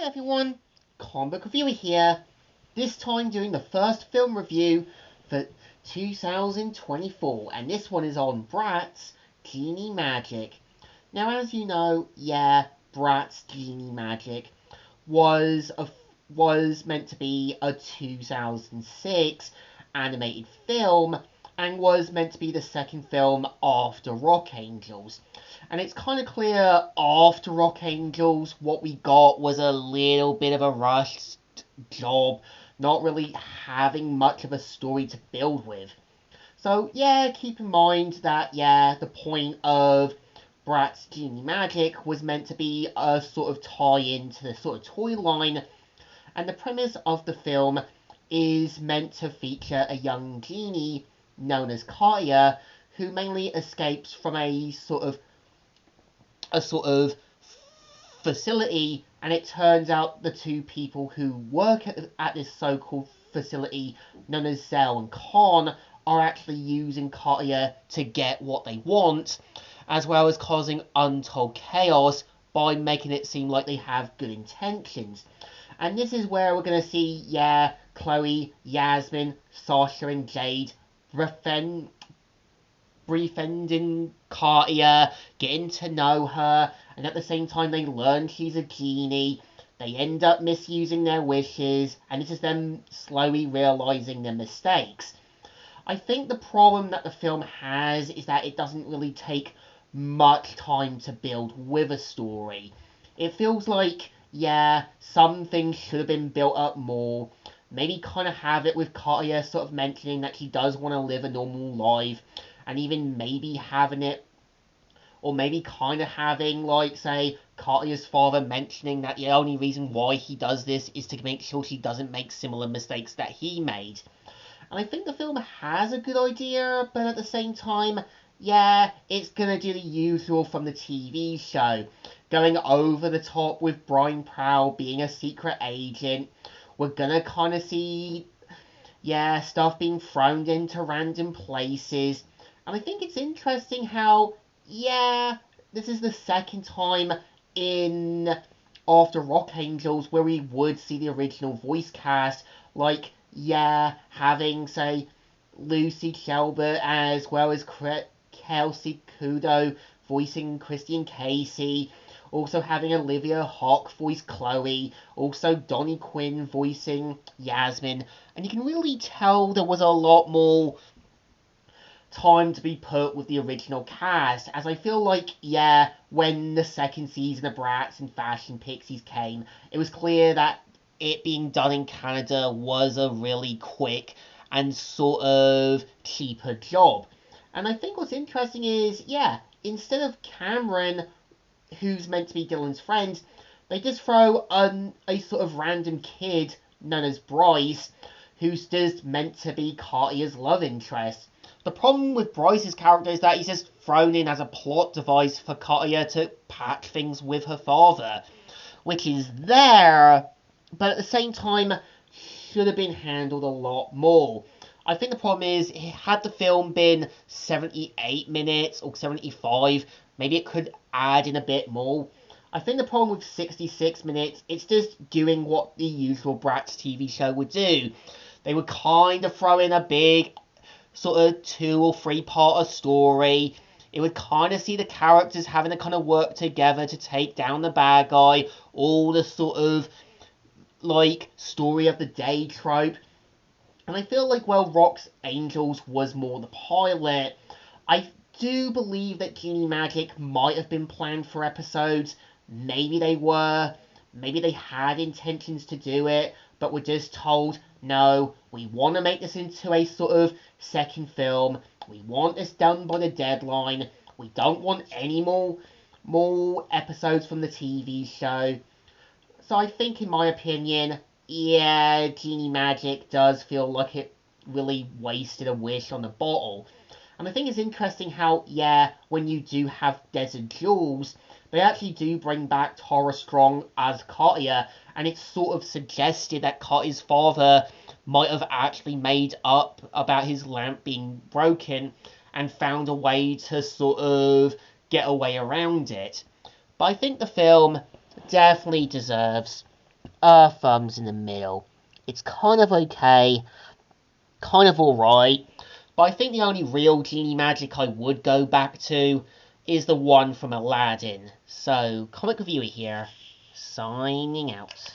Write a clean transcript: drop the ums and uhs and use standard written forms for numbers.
Hi everyone, Comic Book Reviewer here, this time doing the first film review for 2024, and this one is on Bratz, Genie Magic. Now as you know, Bratz, Genie Magic was meant to be a 2006 animated film, and was meant to be the second film after Rock Angels. And it's kind of clear after Rock Angels, what we got was a little bit of a rushed job, not really having much of a story to build with. So keep in mind that the point of Bratz Genie Magic was meant to be a sort of tie-in to the sort of toy line, and the premise of the film is meant to feature a young genie known as Kaya, who mainly escapes from a sort of facility, and it turns out the two people who work at this so-called facility, known as Zell and Khan, are actually using Kaya to get what they want, as well as causing untold chaos by making it seem like they have good intentions. And this is where we're going to see, Chloe, Yasmin, Sasha, and Jade befriending Katia, getting to know her, and at the same time they learn she's a genie. They end up misusing their wishes, and this is them slowly realizing their mistakes. I think the problem that the film has is that it doesn't really take much time to build with a story. It feels like, some things should have been built up more. Maybe kind of have it with Katia sort of mentioning that she does want to live a normal life, and even maybe having it, or maybe kind of having, like, say, Katia's father mentioning that the only reason why he does this is to make sure she doesn't make similar mistakes that he made. And I think the film has a good idea, but at the same time, it's gonna do the usual from the TV show. Going over the top with Brian Prowl being a secret agent. We're gonna kind of see, stuff being thrown into random places. And I think it's interesting how, this is the second time in After Rock Angels where we would see the original voice cast, like, having, say, Lucy Shelbert as well as Kelsey Kudo voicing Christian Casey, also having Olivia Hawke voice Chloe, also Donnie Quinn voicing Yasmin, and you can really tell there was a lot more time to be put with the original cast, as I feel like, when the second season of Bratz and Fashion Pixies came, it was clear that it being done in Canada was a really quick and sort of cheaper job. And I think what's interesting is, instead of Cameron, who's meant to be Dylan's friend, they just throw a sort of random kid known as Bryce, who's just meant to be Katia's love interest. The problem with Bryce's character is that he's just thrown in as a plot device for Katia to patch things with her father, which is there, but at the same time should have been handled a lot more. I think the problem is, had the film been 78 minutes or 75, maybe it could add in a bit more. I think the problem with 66 minutes, it's just doing what the usual Bratz TV show would do. They would kind of throw in a big sort of 2 or 3 part story. It would kind of see the characters having to kind of work together to take down the bad guy, all the sort of, like, story of the day trope. And I feel like, Rock's Angels was more the pilot. I do believe that Genie Magic might have been planned for episodes. Maybe they were. Maybe they had intentions to do it, but were just told, no, we want to make this into a sort of second film. We want this done by the deadline. We don't want any more episodes from the TV show. So I think, in my opinion, Genie Magic does feel like it really wasted a wish on the bottle. And I think it's interesting how, when you do have Desert Jewels, they actually do bring back Tara Strong as Katia, and it's sort of suggested that Katia's father might have actually made up about his lamp being broken and found a way to sort of get a way around it. But I think the film definitely deserves thumbs in the middle. It's kind of okay, kind of alright, but I think the only real Genie magic I would go back to is the one from Aladdin. So, Comic Reviewer here, signing out.